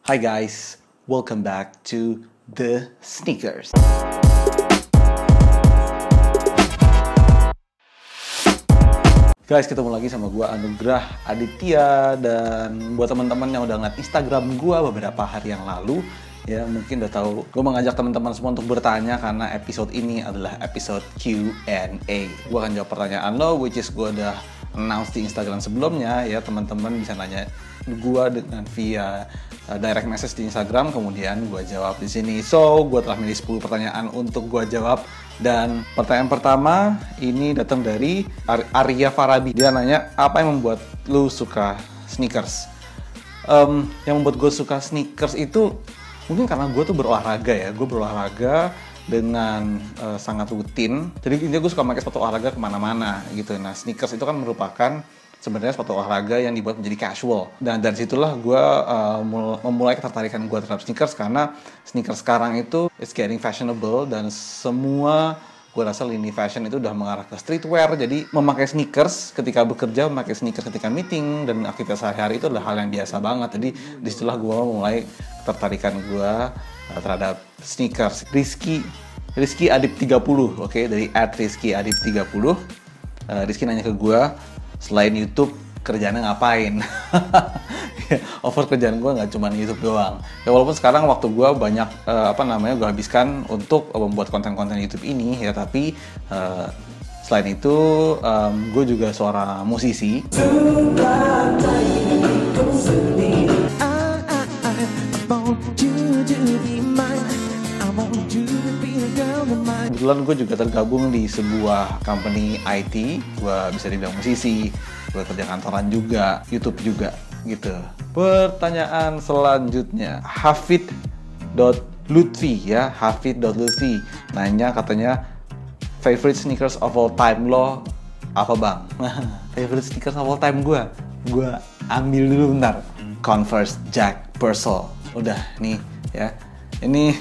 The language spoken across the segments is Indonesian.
Hi guys, welcome back to The Sneakers. Guys, ketemu lagi sama gue Anugrah Aditya. Dan buat teman-teman yang udah ngeliat Instagram gue beberapa hari yang lalu, ya mungkin udah tahu gue mengajak teman-teman semua untuk bertanya karena episode ini adalah episode Q&A. Gue akan jawab pertanyaan lo, which is gue udah announce di Instagram sebelumnya. Ya teman-teman bisa nanya gue dengan via direct message di Instagram, kemudian gue jawab di sini. So, gue telah milih 10 pertanyaan untuk gue jawab. Dan pertanyaan pertama ini datang dari Arya Farabi. Dia nanya, apa yang membuat lu suka sneakers? Yang membuat gue suka sneakers itu mungkin karena gue tuh berolahraga ya. Gue berolahraga dengan sangat rutin. Jadi intinya gue suka pakai sepatu olahraga kemana-mana gitu. Nah, sneakers itu kan merupakan sebenarnya sepatu olahraga yang dibuat menjadi casual. Dan dari situlah gue memulai ketertarikan gue terhadap sneakers, karena sneakers sekarang itu it's getting fashionable dan semua gue rasa lini fashion itu udah mengarah ke streetwear. Jadi memakai sneakers ketika bekerja, memakai sneakers ketika meeting dan aktivitas sehari-hari itu adalah hal yang biasa banget. Jadi disitulah gue mulai ketertarikan gue terhadap sneakers. Rizky Adip 30, oke, dari @rizkyadip30. Rizky nanya ke gue, selain YouTube, kerjaannya ngapain? Over kerjaan gue nggak cuma YouTube doang. Ya walaupun sekarang waktu gue banyak gue habiskan untuk membuat konten-konten YouTube ini, ya tapi selain itu gue juga seorang musisi. Kebetulan gue juga tergabung di sebuah company IT. Gue bisa dibilang musisi, gue kerja kantoran juga, YouTube juga gitu. Pertanyaan selanjutnya, Hafid.Lutfi ya, Hafid.Lutfi nanya, katanya favorite sneakers of all time lo apa bang? Favorite sneakers of all time gue ambil dulu bentar. Converse Jack Purcell. Udah nih ya. Ini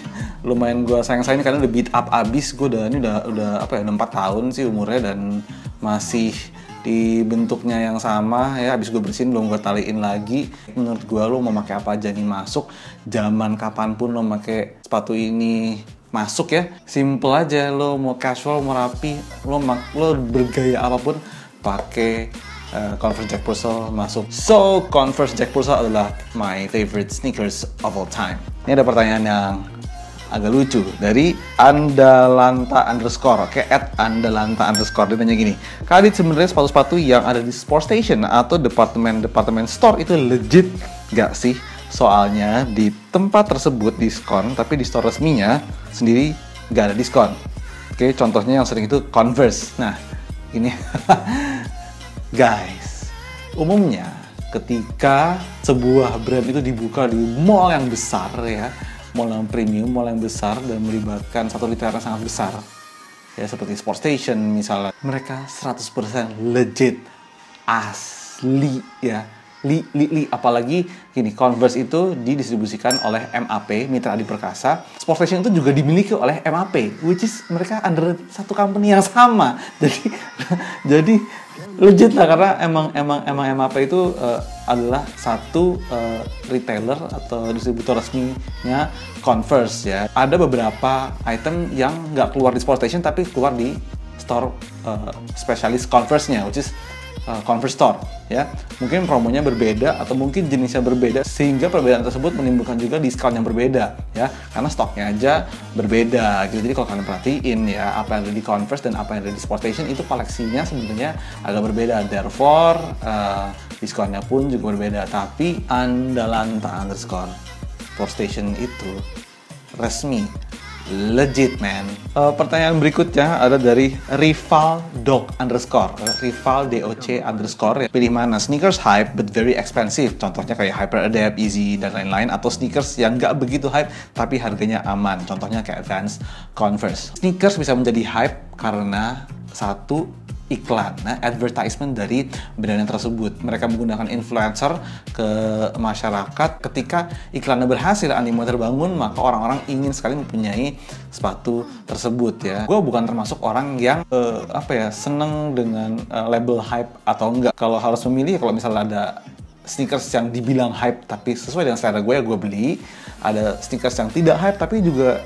lumayan gue sayang-sayangin karena udah beat up abis. Gue udah 4 tahun sih umurnya dan masih di bentuknya yang sama ya. Habis gue bersihin belum gue taliin lagi. Menurut gue lo mau pakai apa aja nih masuk. Zaman kapanpun lo pakai sepatu ini masuk ya. Simple aja, lo mau casual mau rapi, lo bergaya apapun pakai Converse Jack Purcell masuk. So, Converse Jack Purcell adalah my favorite sneakers of all time. Ini ada pertanyaan yang agak lucu dari Andalanta_, oke, @Andalanta_. Dia nanya gini, Kak Adit, sebenarnya sepatu-sepatu yang ada di Sport Station atau departemen store itu legit gak sih? Soalnya di tempat tersebut diskon, tapi di store resminya sendiri gak ada diskon. Oke, contohnya yang sering itu Converse. Nah, ini guys, umumnya ketika sebuah brand itu dibuka di mall yang besar ya, mall yang premium, mall yang besar dan melibatkan satu retailer yang sangat besar ya, seperti Sport Station misalnya, mereka 100% legit, asli ya, apalagi gini, Converse itu didistribusikan oleh MAP, Mitra Adi Perkasa. Sport Station itu juga dimiliki oleh MAP, which is mereka under satu company yang sama. Jadi legit lah, karena emang MAP itu adalah satu retailer atau distributor resminya Converse ya. Ada beberapa item yang nggak keluar di Sport Station tapi keluar di store spesialis Converse-nya, which is Converse Store ya. Mungkin promonya berbeda atau mungkin jenisnya berbeda, sehingga perbedaan tersebut menimbulkan juga diskon yang berbeda ya, karena stoknya aja berbeda gitu. Jadi kalau kalian perhatiin ya, apa yang ada di Converse dan apa yang ada di Sport Station itu koleksinya sebenarnya agak berbeda, therefore diskonnya pun juga berbeda. Tapi Andalanta_ Sport Station itu resmi, legit man. Pertanyaan berikutnya ada dari Rival_, ya. Pilih mana, sneakers hype but very expensive, contohnya kayak Hyper Adapt, Easy dan lain-lain, atau sneakers yang nggak begitu hype tapi harganya aman, contohnya kayak Vans, Converse. Sneakers bisa menjadi hype karena satu, iklan, advertisement dari brand tersebut. Mereka menggunakan influencer ke masyarakat. Ketika iklannya berhasil, animo terbangun, maka orang-orang ingin sekali mempunyai sepatu tersebut ya. Gue bukan termasuk orang yang seneng dengan label hype atau enggak. Kalau harus memilih, kalau misalnya ada sneakers yang dibilang hype tapi sesuai dengan selera gue ya gue beli. Ada sneakers yang tidak hype tapi juga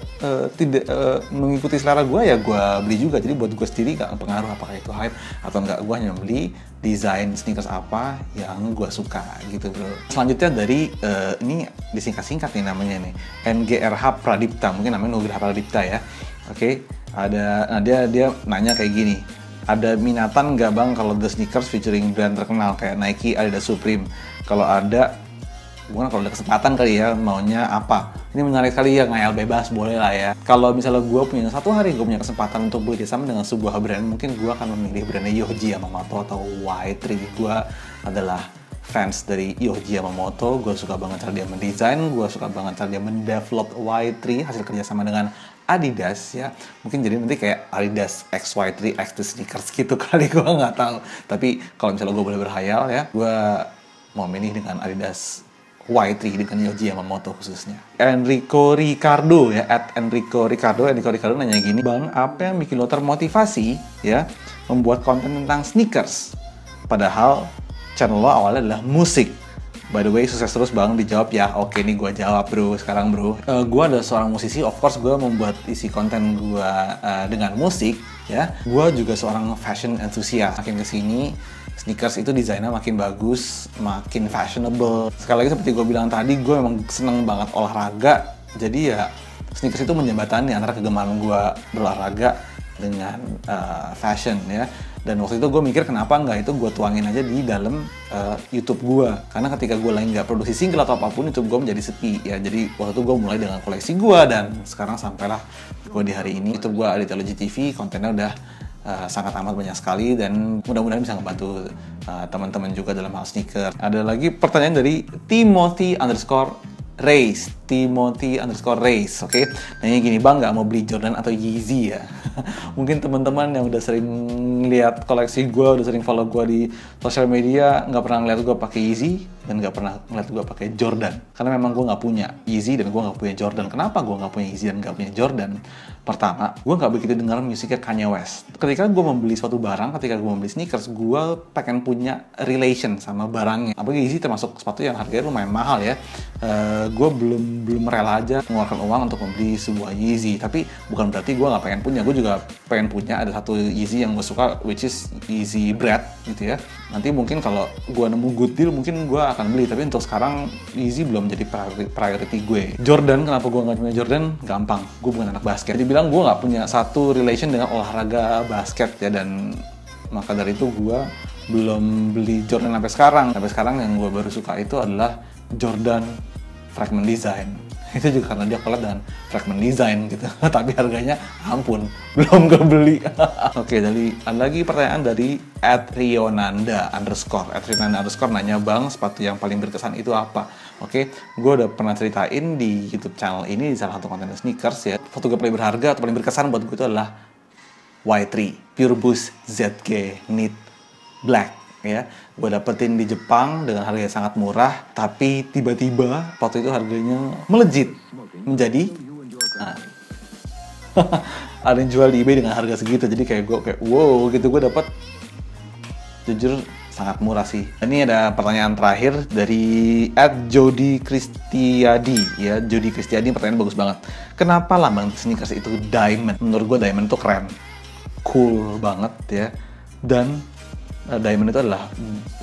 tidak mengikuti selera gue ya gue beli juga. Jadi buat gue sendiri gak pengaruh apakah itu hype atau enggak, gue hanya beli desain sneakers apa yang gue suka gitu bro. Selanjutnya dari ini disingkat-singkat nih namanya nih, NGRH Pradipta, mungkin namanya Nugraha Pradipta ya. Oke, ada, nah dia nanya kayak gini. Ada minatan nggak bang kalau the sneakers featuring brand terkenal kayak Nike, Adidas, Supreme? Kalau ada, gimana kalau ada kesempatan kali ya, maunya apa? Ini menarik kali ya, ngayal bebas, boleh lah ya. Kalau misalnya gue punya satu hari, gue punya kesempatan untuk bekerjasama dengan sebuah brand, mungkin gue akan memilih brandnya Yohji Yamamoto atau Y3. Gue adalah fans dari Yohji Yamamoto, gue suka banget cara dia mendesain, gue suka banget cara dia mendevelop Y3 hasil kerjasama dengan Adidas ya. Mungkin jadi nanti kayak Adidas X Y3 X the sneakers gitu kali, gue nggak tahu. Tapi kalau misalnya gue boleh berhayal ya, gue mau milih dengan Adidas Y3 dengan Yohji Yamamoto khususnya. Enrico Ricardo ya, Enrico Ricardo nanya gini, bang, apa yang bikin lo termotivasi ya membuat konten tentang sneakers? Padahal channel lo awalnya adalah musik. By the way, sukses terus bang, dijawab ya. Oke nih gue jawab bro, sekarang bro. Gue adalah seorang musisi, of course gue membuat isi konten gue dengan musik ya. Gue juga seorang fashion enthusiast. Makin kesini, sneakers itu desainnya makin bagus, makin fashionable. Sekali lagi seperti gue bilang tadi, gue memang seneng banget olahraga. Jadi ya sneakers itu menjembatani antara kegemaran gue berolahraga dengan fashion ya. Dan waktu itu gue mikir kenapa nggak itu gue tuangin aja di dalam YouTube gue. Karena ketika gue lagi nggak produksi single atau apapun, YouTube gue menjadi sepi ya. Jadi waktu itu gue mulai dengan koleksi gue, dan sekarang sampailah gue di hari ini. YouTube gue Aditya TV, kontennya udah sangat amat banyak sekali, dan mudah-mudahan bisa ngebantu teman-teman juga dalam hal sneaker. Ada lagi pertanyaan dari Timothy_Race, oke. Nanya gini, bang nggak mau beli Jordan atau Yeezy ya? Mungkin teman-teman yang udah sering lihat koleksi gue, udah sering follow gue di sosial media, nggak pernah ngeliat gue pakai Yeezy dan nggak pernah ngeliat gue pakai Jordan. Karena memang gue nggak punya Yeezy dan gue nggak punya Jordan. Kenapa gue nggak punya Yeezy dan nggak punya Jordan? Pertama, gue nggak begitu dengar musiknya Kanye West. Ketika gue membeli suatu barang, ketika gue membeli sneakers, gue pengen punya relation sama barangnya. Apalagi Yeezy termasuk sepatu yang harganya lumayan mahal ya. Gue belum rela aja mengeluarkan uang untuk membeli sebuah Yeezy. Tapi bukan berarti gue nggak pengen punya. Gue juga pengen punya. Ada satu Yeezy yang gue suka, which is Yeezy Bread gitu ya. Nanti mungkin kalau gue nemu good deal, mungkin gue akan beli. Tapi untuk sekarang Yeezy belum jadi priority gue. Jordan, kenapa gue nggak punya Jordan? Gampang, gue bukan anak basket. Jadi bilang gue nggak punya satu relation dengan olahraga basket ya, dan maka dari itu gue belum beli Jordan sampai sekarang. Sampai sekarang yang gue baru suka itu adalah Jordan Fragment Design. Itu juga karena dia collab dengan Fragment Design gitu. Tapi harganya ampun, belum kebeli. Oke, ada lagi pertanyaan dari @rionanda_. @rionanda_ nanya, bang, sepatu yang paling berkesan itu apa? Oke, gue udah pernah ceritain di YouTube channel ini, di salah satu konten sneakers ya. Sepatu gue paling berharga atau paling berkesan buat gue itu adalah Y3 Pure Boost ZG Knit Black ya. Gue dapetin di Jepang dengan harga yang sangat murah, tapi tiba-tiba sepatu itu harganya melejit menjadi ada yang jual di eBay dengan harga segitu. Jadi kayak gue wow gitu, gue dapet jujur sangat murah sih. Ini ada pertanyaan terakhir dari @Jody Kristiadi ya. Jody Kristiadi, pertanyaan bagus banget. Kenapa lambang sneakers itu diamond? Menurut gue diamond itu keren, cool banget ya. Dan diamond itu adalah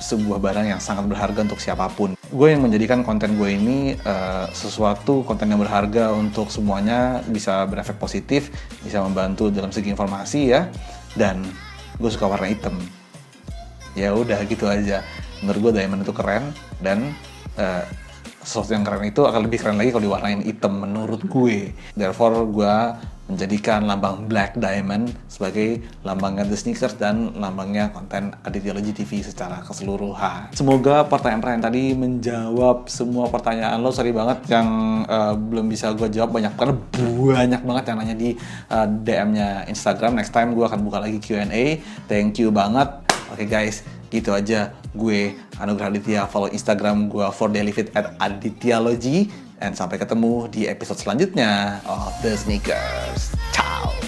sebuah barang yang sangat berharga untuk siapapun. Gue yang menjadikan konten gue ini sesuatu konten yang berharga untuk semuanya, bisa berefek positif, bisa membantu dalam segi informasi ya. Dan gue suka warna hitam. Ya udah gitu aja. Menurut gue diamond itu keren, dan sesuatu yang keren itu akan lebih keren lagi kalau diwarnain hitam menurut gue. Therefore gue menjadikan lambang Black Diamond sebagai lambangnya The Sneakers dan lambangnya konten Aditya TV secara keseluruhan. Semoga pertanyaan-pertanyaan tadi menjawab semua pertanyaan lo. Sorry banget yang belum bisa gue jawab, banyak banget yang nanya di DM-nya Instagram. Next time gue akan buka lagi Q&A. Thank you banget. Oke guys, gitu aja. Gue Anugrah Aditya, follow Instagram gue @aditya_logy, and sampai ketemu di episode selanjutnya of The Sneakers. Ciao.